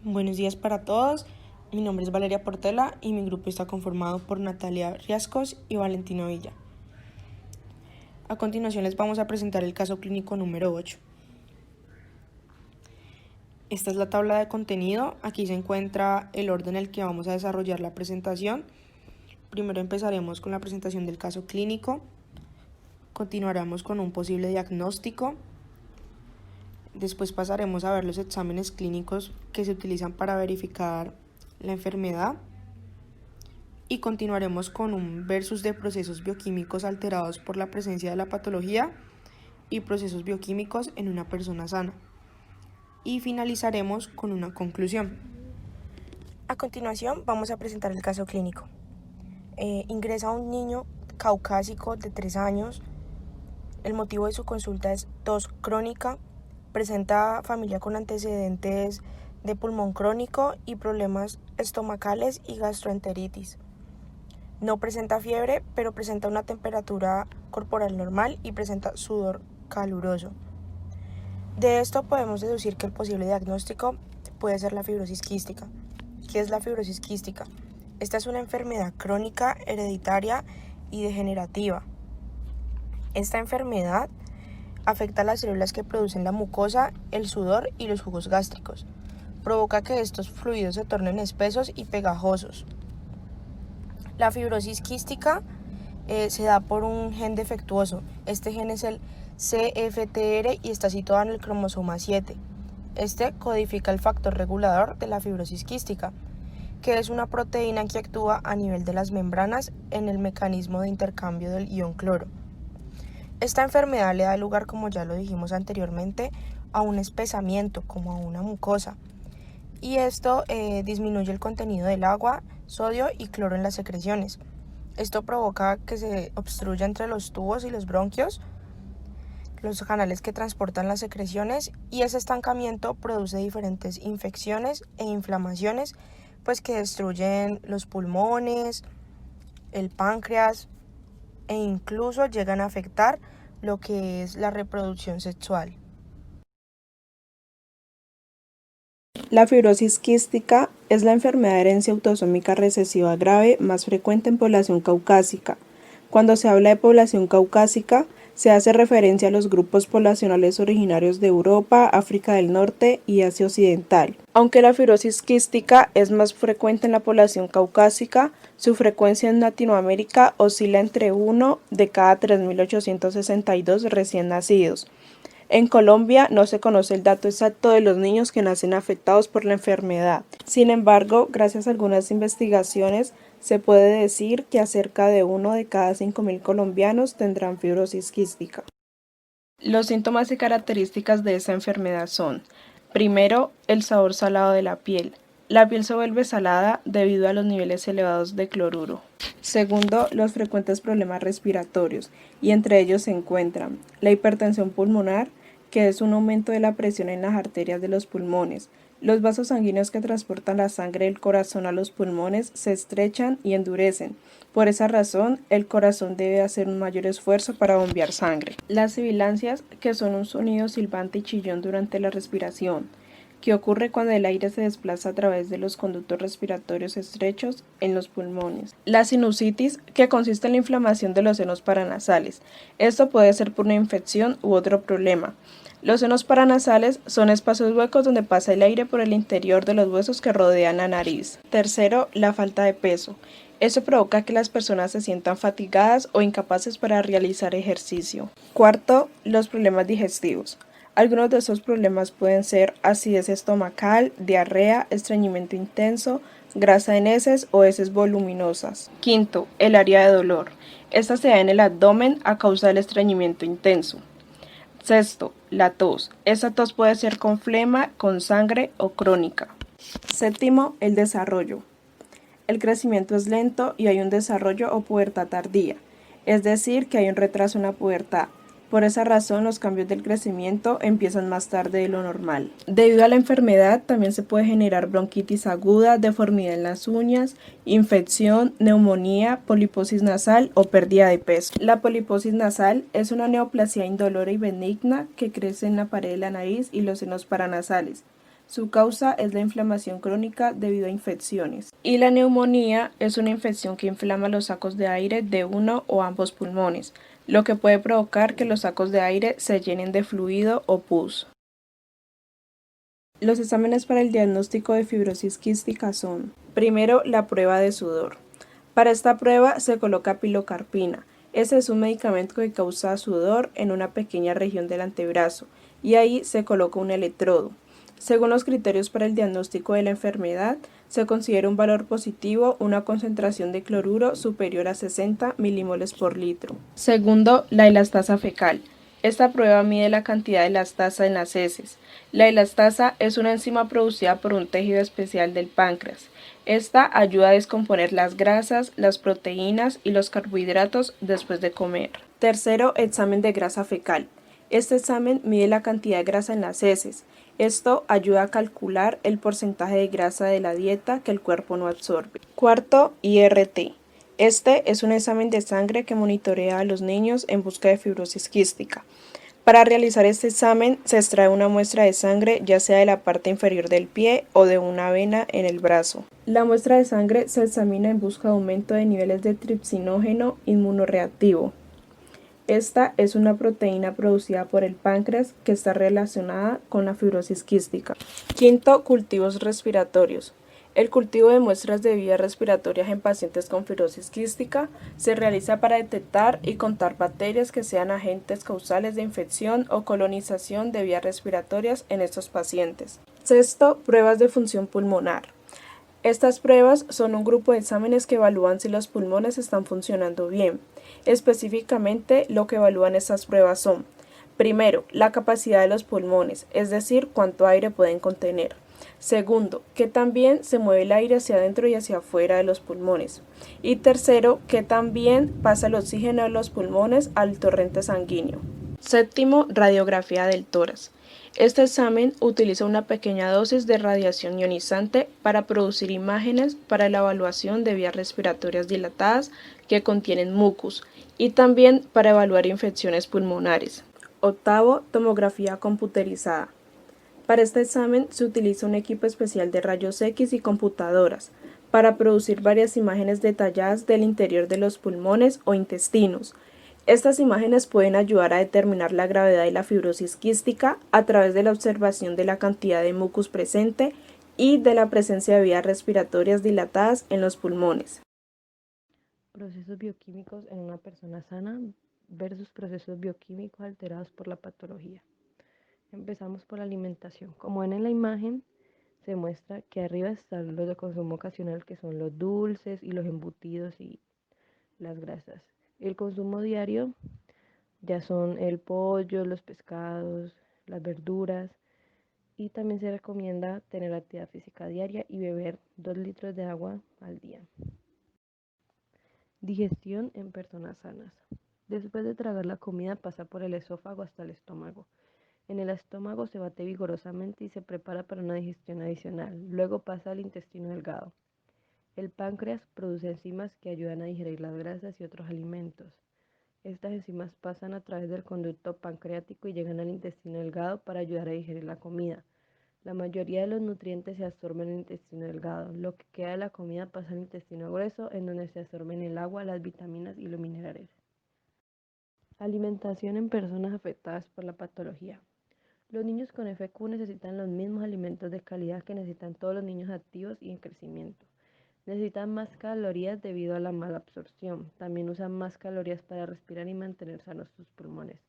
Buenos días para todos, mi nombre es Valeria Portela y mi grupo está conformado por Natalia Riascos y Valentino Villa. A continuación les vamos a presentar el caso clínico número 8. Esta es la tabla de contenido, aquí se encuentra el orden en el que vamos a desarrollar la presentación. Primero empezaremos con la presentación del caso clínico, continuaremos con un posible diagnóstico, después pasaremos a ver los exámenes clínicos que se utilizan para verificar la enfermedad y continuaremos con un versus de procesos bioquímicos alterados por la presencia de la patología y procesos bioquímicos en una persona sana. Y finalizaremos con una conclusión. A continuación vamos a presentar el caso clínico. Ingresa un niño caucásico de 3 años. El motivo de su consulta es tos crónica. Presenta familia con antecedentes de pulmón crónico y problemas estomacales y gastroenteritis. No presenta fiebre, pero presenta una temperatura corporal normal y presenta sudor caluroso. De esto podemos deducir que el posible diagnóstico puede ser la fibrosis quística. ¿Qué es la fibrosis quística? Esta es una enfermedad crónica, hereditaria y degenerativa. Esta enfermedad afecta a las células que producen la mucosa, el sudor y los jugos gástricos. Provoca que estos fluidos se tornen espesos y pegajosos. La fibrosis quística se da por un gen defectuoso. Este gen es el CFTR y está situado en el cromosoma 7. Este codifica el factor regulador de la fibrosis quística, que es una proteína que actúa a nivel de las membranas en el mecanismo de intercambio del ion cloro. Esta enfermedad le da lugar, como ya lo dijimos anteriormente, a un espesamiento, como a una mucosa. Y esto disminuye el contenido del agua, sodio y cloro en las secreciones. Esto provoca que se obstruya entre los tubos y los bronquios, los canales que transportan las secreciones, y ese estancamiento produce diferentes infecciones e inflamaciones, pues que destruyen los pulmones, el páncreas e incluso llegan a afectar lo que es la reproducción sexual. La fibrosis quística es la enfermedad de herencia autosómica recesiva grave más frecuente en población caucásica. Cuando se habla de población caucásica, se hace referencia a los grupos poblacionales originarios de Europa, África del Norte y Asia Occidental. Aunque la fibrosis quística es más frecuente en la población caucásica, su frecuencia en Latinoamérica oscila entre 1 de cada 3.862 recién nacidos. En Colombia no se conoce el dato exacto de los niños que nacen afectados por la enfermedad. Sin embargo, gracias a algunas investigaciones, se puede decir que cerca de 1 de cada 5.000 colombianos tendrán fibrosis quística. Los síntomas y características de esta enfermedad son: primero, el sabor salado de la piel. La piel se vuelve salada debido a los niveles elevados de cloruro. Segundo, los frecuentes problemas respiratorios, y entre ellos se encuentran la hipertensión pulmonar, que es un aumento de la presión en las arterias de los pulmones. Los vasos sanguíneos que transportan la sangre del corazón a los pulmones se estrechan y endurecen. Por esa razón, el corazón debe hacer un mayor esfuerzo para bombear sangre. Las sibilancias, que son un sonido silbante y chillón durante la respiración, que ocurre cuando el aire se desplaza a través de los conductos respiratorios estrechos en los pulmones. La sinusitis, que consiste en la inflamación de los senos paranasales. Esto puede ser por una infección u otro problema. Los senos paranasales son espacios huecos donde pasa el aire por el interior de los huesos que rodean la nariz. Tercero, la falta de peso. Eso provoca que las personas se sientan fatigadas o incapaces para realizar ejercicio. Cuarto, los problemas digestivos. Algunos de estos problemas pueden ser acidez estomacal, diarrea, estreñimiento intenso, grasa en heces o heces voluminosas. Quinto, el área de dolor. Esta se da en el abdomen a causa del estreñimiento intenso. Sexto, la tos. Esta tos puede ser con flema, con sangre o crónica. Séptimo, el desarrollo. El crecimiento es lento y hay un desarrollo o pubertad tardía, es decir, que hay un retraso en la pubertad. Por esa razón, los cambios del crecimiento empiezan más tarde de lo normal. Debido a la enfermedad, también se puede generar bronquitis aguda, deformidad en las uñas, infección, neumonía, poliposis nasal o pérdida de peso. La poliposis nasal es una neoplasia indolora y benigna que crece en la pared de la nariz y los senos paranasales. Su causa es la inflamación crónica debido a infecciones. Y la neumonía es una infección que inflama los sacos de aire de uno o ambos pulmones, lo que puede provocar que los sacos de aire se llenen de fluido o pus. Los exámenes para el diagnóstico de fibrosis quística son: primero, la prueba de sudor. Para esta prueba se coloca pilocarpina. Este es un medicamento que causa sudor en una pequeña región del antebrazo y ahí se coloca un electrodo. Según los criterios para el diagnóstico de la enfermedad, se considera un valor positivo una concentración de cloruro superior a 60 milimoles por litro. Segundo, la elastasa fecal. Esta prueba mide la cantidad de elastasa en las heces. La elastasa es una enzima producida por un tejido especial del páncreas. Esta ayuda a descomponer las grasas, las proteínas y los carbohidratos después de comer. Tercero, examen de grasa fecal. Este examen mide la cantidad de grasa en las heces. Esto ayuda a calcular el porcentaje de grasa de la dieta que el cuerpo no absorbe. Cuarto, IRT. Este es un examen de sangre que monitorea a los niños en busca de fibrosis quística. Para realizar este examen se extrae una muestra de sangre ya sea de la parte inferior del pie o de una vena en el brazo. La muestra de sangre se examina en busca de aumento de niveles de tripsinógeno inmunoreactivo. Esta es una proteína producida por el páncreas que está relacionada con la fibrosis quística. Quinto, cultivos respiratorios. El cultivo de muestras de vías respiratorias en pacientes con fibrosis quística se realiza para detectar y contar bacterias que sean agentes causales de infección o colonización de vías respiratorias en estos pacientes. Sexto, pruebas de función pulmonar. Estas pruebas son un grupo de exámenes que evalúan si los pulmones están funcionando bien. Específicamente, lo que evalúan estas pruebas son: primero, la capacidad de los pulmones, es decir, cuánto aire pueden contener. Segundo, qué tan bien se mueve el aire hacia adentro y hacia afuera de los pulmones. Y tercero, qué tan bien pasa el oxígeno de los pulmones al torrente sanguíneo. Séptimo, radiografía del tórax. Este examen utiliza una pequeña dosis de radiación ionizante para producir imágenes para la evaluación de vías respiratorias dilatadas que contienen mucus y también para evaluar infecciones pulmonares. Octavo, tomografía computerizada. Para este examen se utiliza un equipo especial de rayos X y computadoras para producir varias imágenes detalladas del interior de los pulmones o intestinos. Estas imágenes pueden ayudar a determinar la gravedad de la fibrosis quística a través de la observación de la cantidad de mucus presente y de la presencia de vías respiratorias dilatadas en los pulmones. Procesos bioquímicos en una persona sana versus procesos bioquímicos alterados por la patología. Empezamos por la alimentación. Como ven en la imagen, se muestra que arriba están los de consumo ocasional, que son los dulces y los embutidos y las grasas. El consumo diario ya son el pollo, los pescados, las verduras, y también se recomienda tener actividad física diaria y beber 2 litros de agua al día. Digestión en personas sanas. Después de tragar la comida pasa por el esófago hasta el estómago. En el estómago se bate vigorosamente y se prepara para una digestión adicional. Luego pasa al intestino delgado. El páncreas produce enzimas que ayudan a digerir las grasas y otros alimentos. Estas enzimas pasan a través del conducto pancreático y llegan al intestino delgado para ayudar a digerir la comida. La mayoría de los nutrientes se absorben en el intestino delgado. Lo que queda de la comida pasa al intestino grueso, en donde se absorben el agua, las vitaminas y los minerales. Alimentación en personas afectadas por la patología. Los niños con FQ necesitan los mismos alimentos de calidad que necesitan todos los niños activos y en crecimiento. Necesitan más calorías debido a la mala absorción. También usan más calorías para respirar y mantener sanos sus pulmones.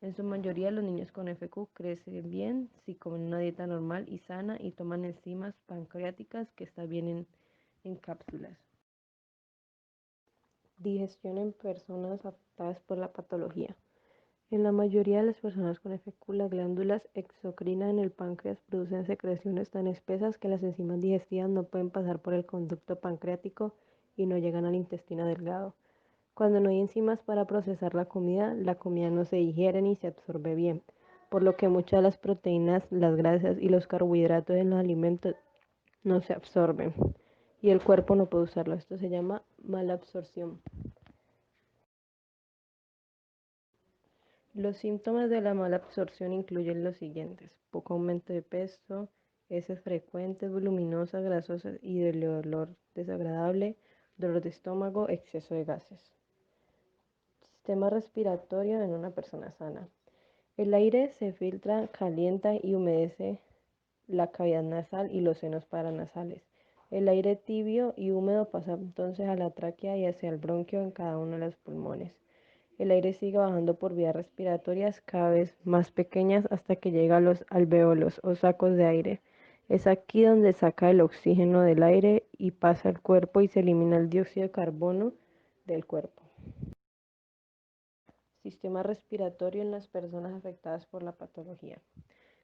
En su mayoría, los niños con FQ crecen bien si comen una dieta normal y sana y toman enzimas pancreáticas que están bien en cápsulas. Digestión en personas afectadas por la patología. En la mayoría de las personas con FQ, las glándulas exocrinas en el páncreas producen secreciones tan espesas que las enzimas digestivas no pueden pasar por el conducto pancreático y no llegan al intestino delgado. Cuando no hay enzimas para procesar la comida no se digiere ni se absorbe bien, por lo que muchas de las proteínas, las grasas y los carbohidratos en los alimentos no se absorben y el cuerpo no puede usarlo. Esto se llama malabsorción. Los síntomas de la mala absorción incluyen los siguientes: poco aumento de peso, heces frecuentes, voluminosas, grasosas y de olor desagradable, dolor de estómago, exceso de gases. Sistema respiratorio en una persona sana. El aire se filtra, calienta y humedece la cavidad nasal y los senos paranasales. El aire tibio y húmedo pasa entonces a la tráquea y hacia el bronquio en cada uno de los pulmones. El aire sigue bajando por vías respiratorias cada vez más pequeñas hasta que llega a los alvéolos o sacos de aire. Es aquí donde saca el oxígeno del aire y pasa al cuerpo y se elimina el dióxido de carbono del cuerpo. Sistema respiratorio en las personas afectadas por la patología.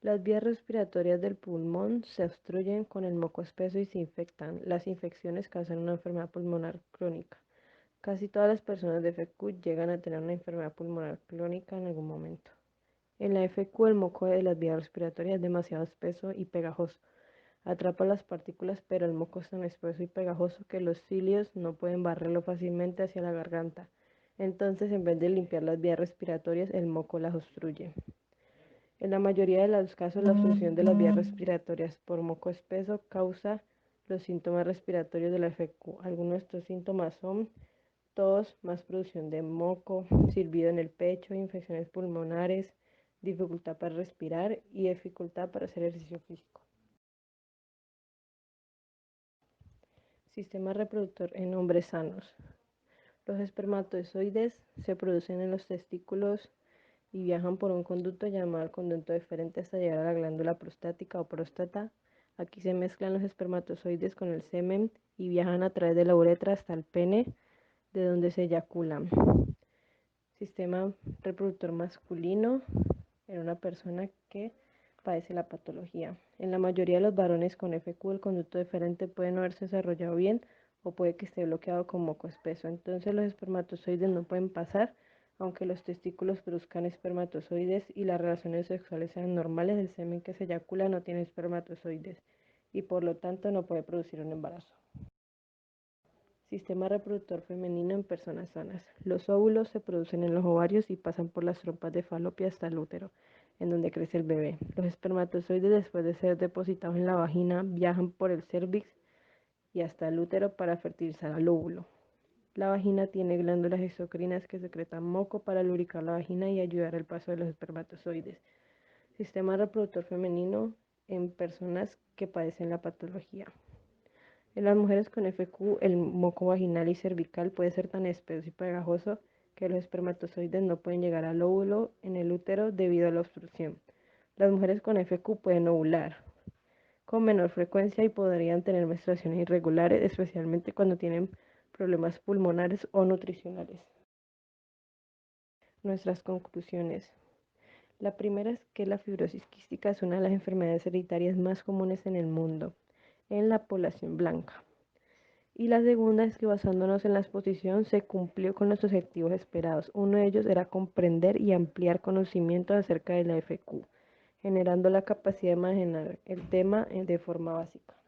Las vías respiratorias del pulmón se obstruyen con el moco espeso y se infectan. Las infecciones causan una enfermedad pulmonar crónica. Casi todas las personas de FQ llegan a tener una enfermedad pulmonar crónica en algún momento. En la FQ el moco de las vías respiratorias es demasiado espeso y pegajoso. Atrapa las partículas, pero el moco es tan espeso y pegajoso que los cilios no pueden barrerlo fácilmente hacia la garganta. Entonces, en vez de limpiar las vías respiratorias, el moco las obstruye. En la mayoría de los casos, la obstrucción de las vías respiratorias por moco espeso causa los síntomas respiratorios de la FQ. Algunos de estos síntomas son tos, más producción de moco, silbido en el pecho, infecciones pulmonares, dificultad para respirar y dificultad para hacer ejercicio físico. Sistema reproductor en hombres sanos. Los espermatozoides se producen en los testículos y viajan por un conducto llamado el conducto deferente hasta llegar a la glándula prostática o próstata. Aquí se mezclan los espermatozoides con el semen y viajan a través de la uretra hasta el pene, de donde se eyaculan. Sistema reproductor masculino en una persona que padece la patología. En la mayoría de los varones con FQ, el conducto deferente puede no haberse desarrollado bien o puede que esté bloqueado con moco espeso. Entonces los espermatozoides no pueden pasar, aunque los testículos produzcan espermatozoides y las relaciones sexuales sean normales, el semen que se eyacula no tiene espermatozoides y por lo tanto no puede producir un embarazo. Sistema reproductor femenino en personas sanas. Los óvulos se producen en los ovarios y pasan por las trompas de falopia hasta el útero, en donde crece el bebé. Los espermatozoides, después de ser depositados en la vagina, viajan por el cérvix y hasta el útero para fertilizar al óvulo. La vagina tiene glándulas exocrinas que secretan moco para lubricar la vagina y ayudar al paso de los espermatozoides. Sistema reproductor femenino en personas que padecen la patología. En las mujeres con FQ, el moco vaginal y cervical puede ser tan espeso y pegajoso que los espermatozoides no pueden llegar al óvulo en el útero debido a la obstrucción. Las mujeres con FQ pueden ovular con menor frecuencia y podrían tener menstruaciones irregulares, especialmente cuando tienen problemas pulmonares o nutricionales. Nuestras conclusiones. La primera es que la fibrosis quística es una de las enfermedades hereditarias más comunes en el mundo, en la población blanca. Y la segunda es que basándonos en la exposición se cumplió con los objetivos esperados. Uno de ellos era comprender y ampliar conocimientos acerca de la FQ, generando la capacidad de imaginar el tema de forma básica.